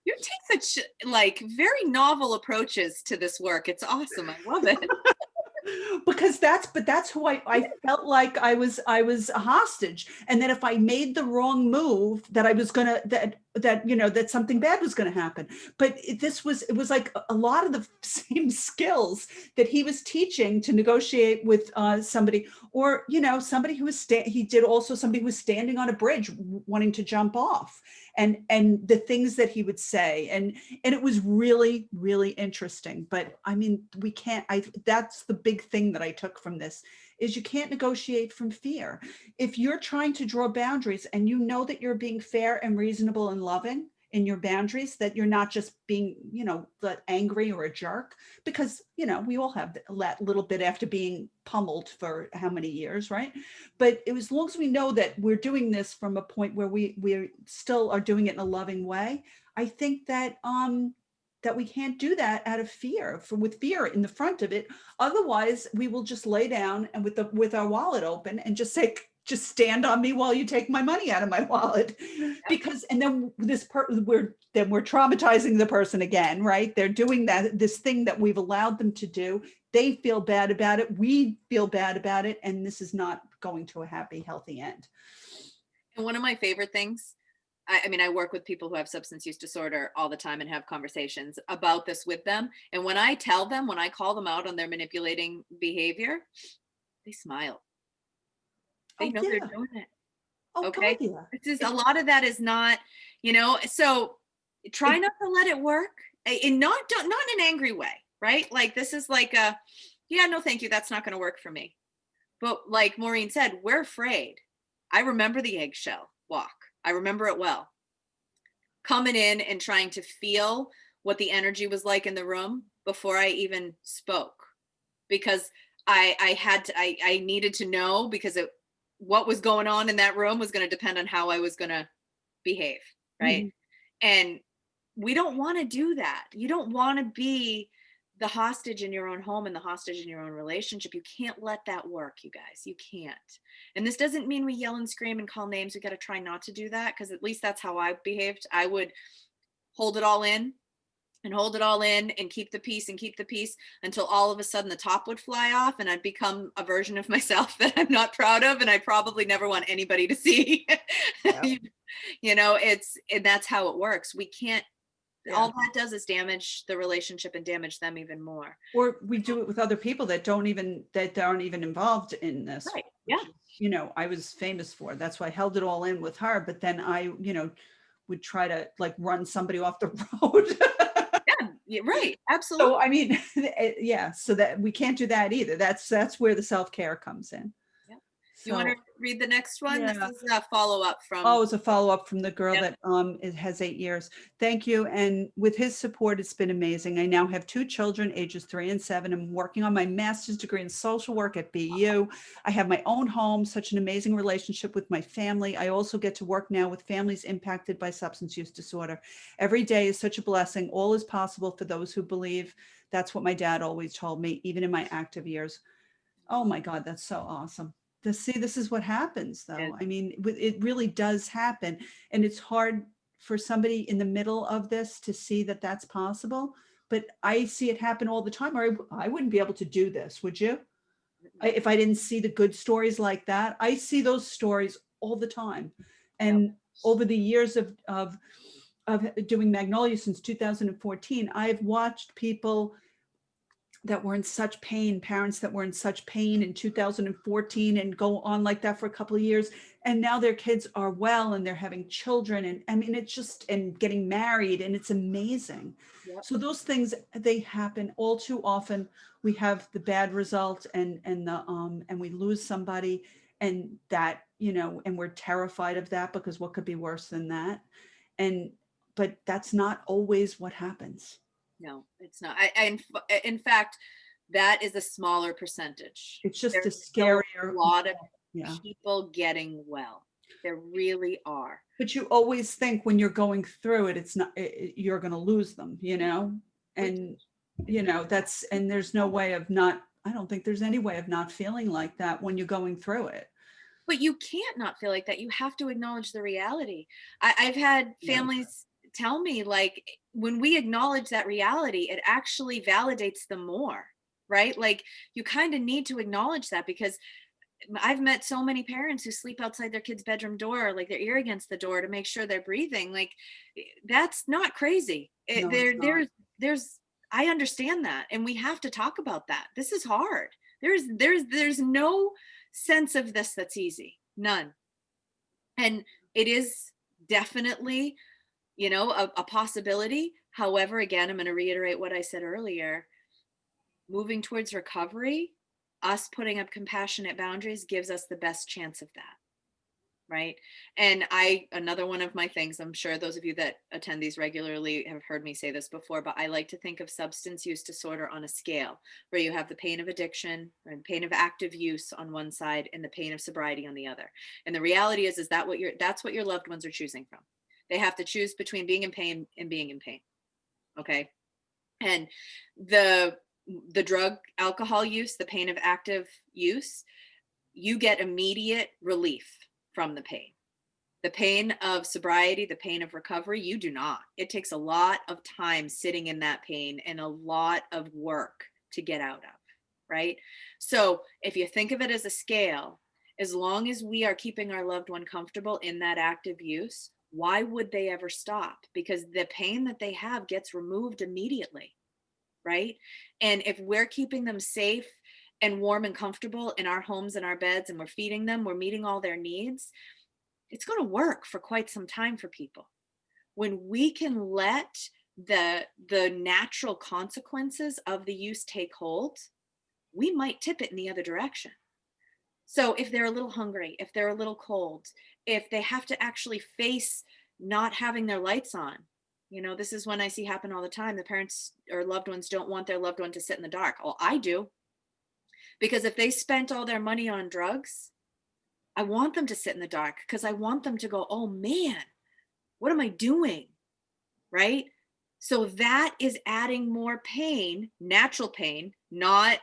You take such like very novel approaches to this work. It's awesome. I love it. Because that's who I felt like I was a hostage. And that if I made the wrong move, that that, that something bad was going to happen. But it was like a lot of the same skills that he was teaching to negotiate with somebody, or, somebody who was, he did also somebody who was standing on a bridge wanting to jump off, and the things that he would say. And it was really, really interesting. But I mean, that's the big thing that I took from this, is you can't negotiate from fear. If you're trying to draw boundaries and you know that you're being fair and reasonable and loving in your boundaries, that you're not just being, angry or a jerk, because, we all have that little bit after being pummeled for how many years, right? But as long as we know that we're doing this from a point where we still are doing it in a loving way, I think that that we can't do that out of fear, with fear in the front of it. Otherwise, we will just lay down and with our wallet open and just say, just stand on me while you take my money out of my wallet. Because, and then we're traumatizing the person again, right? They're doing this thing that we've allowed them to do. They feel bad about it. We feel bad about it. And this is not going to a happy, healthy end. And one of my favorite things, I mean, I work with people who have substance use disorder all the time and have conversations about this with them. And when I tell them, when I call them out on their manipulating behavior, they smile. They know they're doing it. Okay. God, yeah. This is, a lot of that is not, so try not to let it work, and not in an angry way, right? Like, this is like no, thank you. That's not going to work for me. But like Maureen said, we're afraid. I remember the eggshell walk. I remember it well. Coming in and trying to feel what the energy was like in the room before I even spoke, because I needed to know, because what was going on in that room was going to depend on how I was going to behave. Right. Mm-hmm. And we don't want to do that. You don't want to be the hostage in your own home and the hostage in your own relationship. You can't let that work, you guys. You can't. And this doesn't mean we yell and scream and call names. We got to try not to do that, because at least that's how I behaved. I would hold it all in and keep the peace until all of a sudden the top would fly off and I'd become a version of myself that I'm not proud of, and I probably never want anybody to see. Yeah. And that's how it works. We can't. Yeah. All that does is damage the relationship and damage them even more. Or we do it with other people that aren't even involved in this. Right. Yeah. I was famous for. That's why I held it all in with her. But then I, would try to like run somebody off the road. Yeah, right. Absolutely. So I mean, yeah. So that we can't do that either. That's where the self-care comes in. You want to read the next one? Yeah. This is a follow-up from. Oh, it's a follow-up from the girl that it has 8 years. Thank you. And with his support, it's been amazing. I now have 2 children, ages 3 and 7. I'm working on my master's degree in social work at BU. I have my own home, such an amazing relationship with my family. I also get to work now with families impacted by substance use disorder. Every day is such a blessing. All is possible for those who believe. That's what my dad always told me, even in my active years. Oh my God, that's so awesome. This is what happens, though. Yeah. I mean, it really does happen. And it's hard for somebody in the middle of this to see that that's possible. But I see it happen all the time, or I wouldn't be able to do this, would you? If I didn't see the good stories like that. I see those stories all the time. And over the years of doing Magnolia since 2014, I've watched people that were in such pain, parents that were in such pain in 2014 and go on like that for a couple of years. And now their kids are well and they're having children. And I mean, it's just, and getting married, and it's amazing. Yep. So those things, they happen all too often. We have the bad result and we lose somebody, and that, and we're terrified of that, because what could be worse than that? But that's not always what happens. No, it's not. In fact, that is a smaller percentage. It's just a scarier. A lot of people getting well. There really are. But you always think when you're going through it, it's not, you're going to lose them, and, that's, and there's no way of not, I don't think there's any way of not feeling like that when you're going through it. But you can't not feel like that. You have to acknowledge the reality. I've had families tell me, like, when we acknowledge that reality, it actually validates them more, right? Like, you kind of need to acknowledge that, because I've met so many parents who sleep outside their kid's bedroom door, like their ear against the door to make sure they're breathing. Like that's not crazy. No, it's not. There's, I understand that. And we have to talk about that. This is hard. There's no sense of this that's easy. None. And it is definitely, a possibility. However, again, I'm going to reiterate what I said earlier. Moving towards recovery, us putting up compassionate boundaries gives us the best chance of that. Right. And another one of my things, I'm sure those of you that attend these regularly have heard me say this before, but I like to think of substance use disorder on a scale where you have the pain of addiction and pain of active use on one side and the pain of sobriety on the other. And the reality is that's what your loved ones are choosing from. They have to choose between being in pain and being in pain. Okay. And the drug, alcohol use, the pain of active use, you get immediate relief from the pain. The pain of sobriety, the pain of recovery, you do not. It takes a lot of time sitting in that pain and a lot of work to get out of, right? So if you think of it as a scale, as long as we are keeping our loved one comfortable in that active use, why would they ever stop? Because the pain that they have gets removed immediately, right? And if we're keeping them safe and warm and comfortable in our homes and our beds, and we're feeding them, we're meeting all their needs, it's going to work for quite some time for people. When we can let the natural consequences of the use take hold, we might tip it in the other direction. So if they're a little hungry, if they're a little cold, if they have to actually face not having their lights on, this is when I see happen all the time. The parents or loved ones don't want their loved one to sit in the dark. Well, I do. Because if they spent all their money on drugs, I want them to sit in the dark because I want them to go, oh man, what am I doing? Right? So that is adding more pain, natural pain, not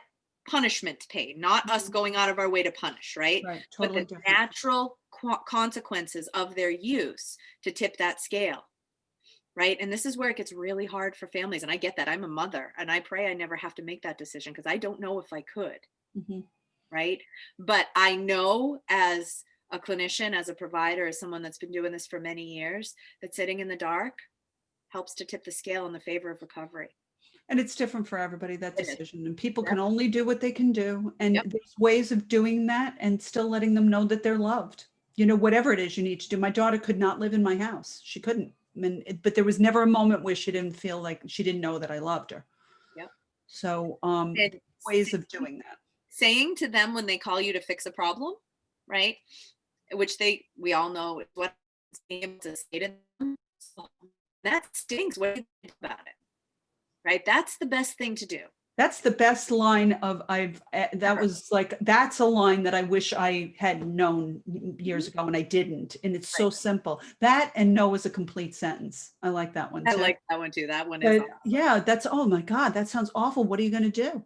punishment pain, not us going out of our way to punish, right? Right, totally but the different. natural consequences of their use to tip that scale. Right. And this is where it gets really hard for families. And I get that. I'm a mother and I pray I never have to make that decision because I don't know if I could. Mm-hmm. Right. But I know as a clinician, as a provider, as someone that's been doing this for many years, that sitting in the dark helps to tip the scale in the favor of recovery. And it's different for everybody, that It is. decision. And people Yep. can only do what they can do. And Yep. there's ways of doing that and still letting them know that they're loved. Whatever it is you need to do. My daughter could not live in my house. She couldn't. But there was never a moment where she didn't feel like she didn't know that I loved her. Yep. So And ways of doing that. Saying to them when they call you to fix a problem, right? Which we all know is what to say to them. That stings. What do you think about it? Right? That's the best thing to do. That's the best line of that's a line that I wish I had known years ago and I didn't. And it's so simple. That and no is a complete sentence. I like that one too. I like that one too. That one is awesome. Yeah, oh my God, that sounds awful. What are you going to do?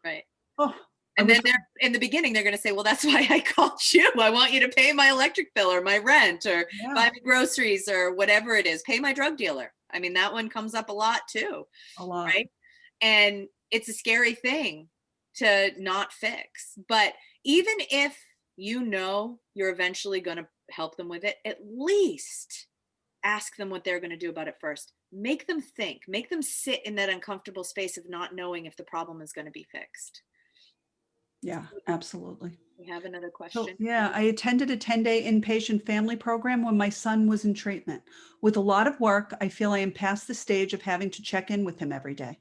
Right. Oh, and then in the beginning, they're going to say, well, that's why I called you. I want you to pay my electric bill or my rent or buy me groceries or whatever it is. Pay my drug dealer. I mean, that one comes up a lot too. A lot. Right. And it's a scary thing to not fix. But even if you're eventually going to help them with it, at least ask them what they're going to do about it first. Make them think, make them sit in that uncomfortable space of not knowing if the problem is going to be fixed. Yeah, absolutely. We have another question. So, yeah, I attended a 10-day inpatient family program when my son was in treatment. With a lot of work, I feel I am past the stage of having to check in with him every day.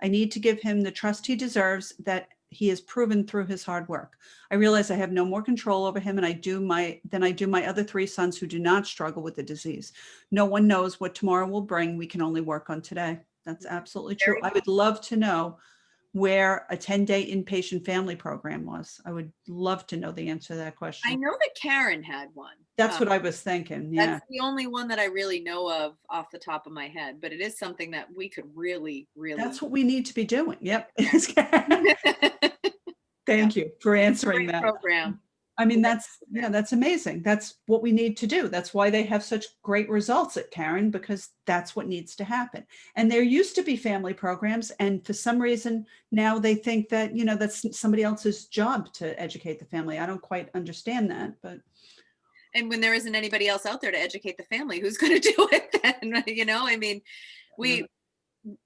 I need to give him the trust he deserves that he has proven through his hard work. I realize I have no more control over him than I do my other 3 sons who do not struggle with the disease. No one knows what tomorrow will bring. We can only work on today. That's absolutely true. I would love to know where a 10-day inpatient family program was. I would love to know the answer to that question. I know that Karen had one. That's what I was thinking. Yeah. That's the only one that I really know of off the top of my head, but it is something that we could really. That's what we need to be doing. Yep. Thank you for answering that. Program. I mean, that's amazing. That's what we need to do. That's why they have such great results at Karen, because that's what needs to happen. And there used to be family programs, and for some reason now they think that, that's somebody else's job to educate the family. I don't quite understand that, but. And when there isn't anybody else out there to educate the family, who's going to do it then? I mean,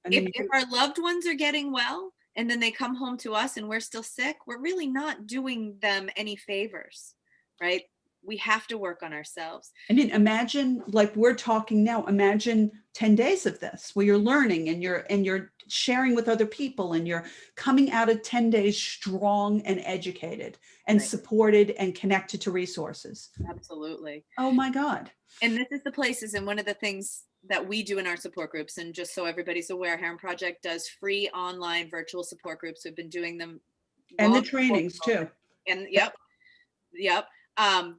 if our loved ones are getting well and then they come home to us and we're still sick, we're really not doing them any favors, right? We have to work on ourselves. I mean, imagine, like we're talking now, imagine 10 days of this where you're learning and you're sharing with other people, and you're coming out of 10 days strong and educated and supported and connected to resources. Absolutely. Oh my God. And this is the places, and one of the things that we do in our support groups, and just so everybody's aware, Herren Project does free online virtual support groups. We've been doing them. And the trainings too. And yep.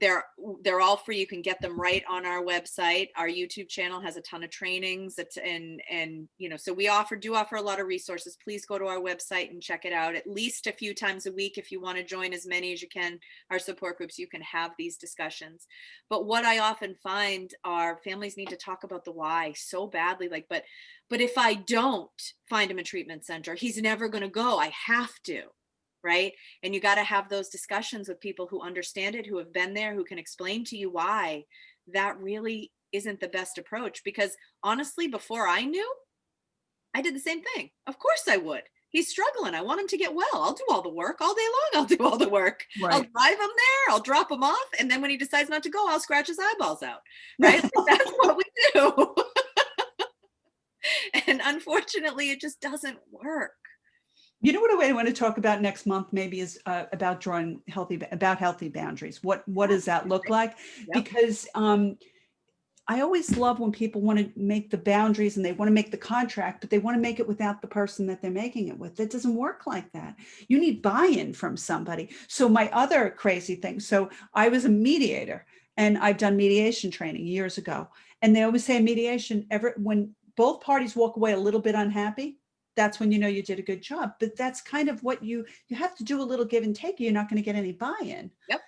They're all free. You can get them right on our website. Our YouTube channel has a ton of trainings, and so we do offer a lot of resources. Please go to our website and check it out at least a few times a week. If you want to join as many as you can, our support groups, you can have these discussions. But what I often find are families need to talk about the why so badly, but if I don't find him a treatment center, he's never going to go. I have to. Right. And you got to have those discussions with people who understand it, who have been there, who can explain to you why that really isn't the best approach. Because honestly, before I knew, I did the same thing. Of course I would. He's struggling. I want him to get well. I'll do all the work all day long. I'll do all the work. Right. I'll drive him there. I'll drop him off. And then when he decides not to go, I'll scratch his eyeballs out. Right. That's what we do. And unfortunately, it just doesn't work. You know what I want to talk about next month maybe is about drawing healthy boundaries. What does that look like? Yep. Because I always love when people want to make the boundaries and they want to make the contract, but they want to make it without the person that they're making it with. It doesn't work like that. You need buy-in from somebody. So my other crazy thing, so I was a mediator, and I've done mediation training years ago. And they always say in mediation, when both parties walk away a little bit unhappy, that's when you know you did a good job. But that's kind of what you have to do, a little give and take. You're not going to get any buy-in. Yep.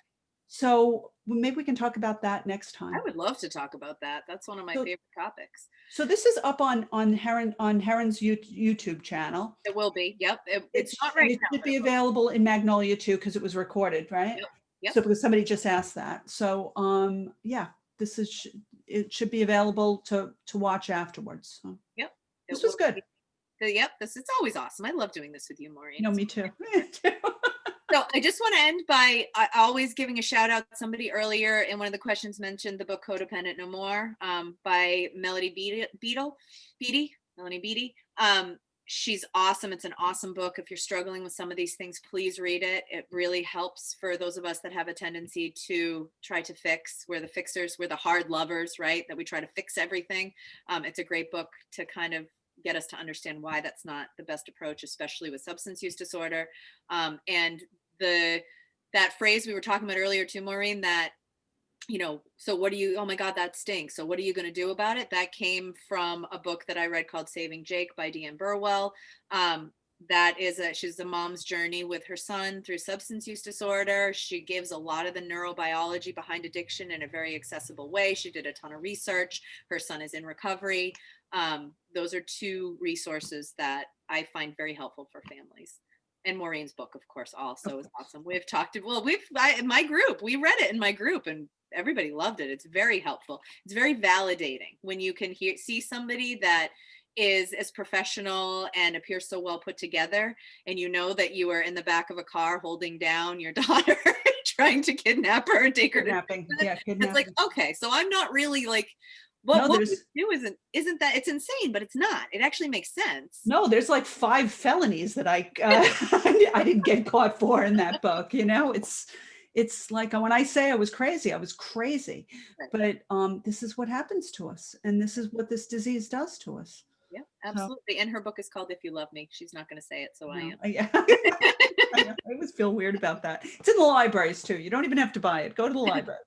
So maybe we can talk about that next time. I would love to talk about that. That's one of my favorite topics. So this is up on Herren's YouTube channel. It will be. Yep. It's not right now. It should be available in Magnolia too, because it was recorded, right? Yep. So because somebody just asked that. So yeah, it should be available to watch afterwards. So. Yep. This was good. Yep, it's always awesome. I love doing this with you, Maureen. No, me too. So I just want to end by always giving a shout out. Somebody earlier in one of the questions mentioned the book Codependent No More by Melanie Beatty. She's awesome. It's an awesome book. If you're struggling with some of these things, please read it. It really helps for those of us that have a tendency to try to fix. We're the fixers. We're the hard lovers, right? That we try to fix everything. It's a great book to kind of get us to understand why that's not the best approach, especially with substance use disorder. And that phrase we were talking about earlier too, Maureen, that, so what do you, oh my God, that stinks. So what are you going to do about it? That came from a book that I read called Saving Jake by Deanne Burwell. She's a mom's journey with her son through substance use disorder. She gives a lot of the neurobiology behind addiction in a very accessible way. She did a ton of research. Her son is in recovery. Those are two resources that I find very helpful for families. And Maureen's book, of course, also is awesome. We've talked, in my group, we read it in my group and everybody loved it. It's very helpful. It's very validating when you can see somebody that is as professional and appears so well put together, and you know that you are in the back of a car holding down your daughter trying to kidnap her and take her kidnapping. It's like, okay, so I'm not really like, what we do isn't that, it's insane, but it's not. It actually makes sense. No, there's like 5 felonies that I didn't get caught for in that book. It's like, when I say I was crazy, right. But this is what happens to us, and this is what this disease does to us. Yeah, absolutely. And her book is called If You Love Me. She's not going to say it, so I am. Yeah. I always feel weird about that. It's in the libraries too. You don't even have to buy it. Go to the library.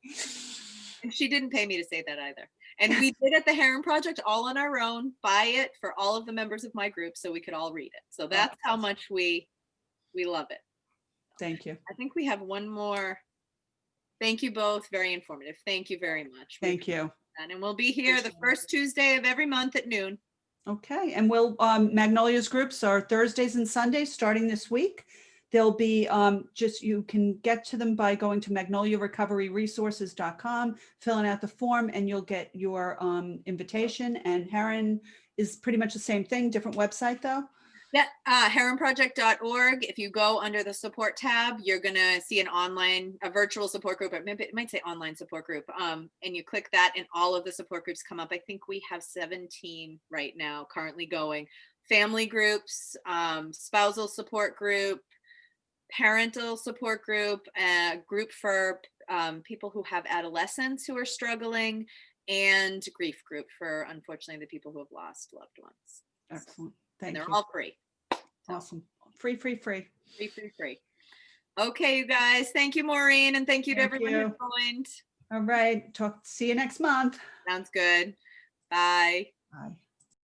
And she didn't pay me to say that either. And we did at the Herren Project all on our own, buy it for all of the members of my group so we could all read it. So that's how much we love it. Thank you. I think we have one more Thank you both. Very informative. Thank you very much. We Thank you. And we'll be here the first Tuesday of every month at noon. Okay, and we'll, Magnolia's groups are Thursdays and Sundays starting this week. They'll be you can get to them by going to magnoliarecoveryresources.com, filling out the form, and you'll get your invitation. And Herren is pretty much the same thing, different website though. Yeah, herrenproject.org. If you go under the support tab, you're gonna see a virtual support group, or maybe it might say online support group. And you click that and all of the support groups come up. I think we have 17 right now currently going. Family groups, spousal support group, parental support group, group for people who have adolescents who are struggling, and grief group for, unfortunately, the people who have lost loved ones. Excellent. And Thank they're you. all free. Awesome. Free. Free. Okay, you guys. Thank you, Maureen, and thank you to Thank everyone you. who joined. All right. See you next month. Sounds good. Bye. Bye.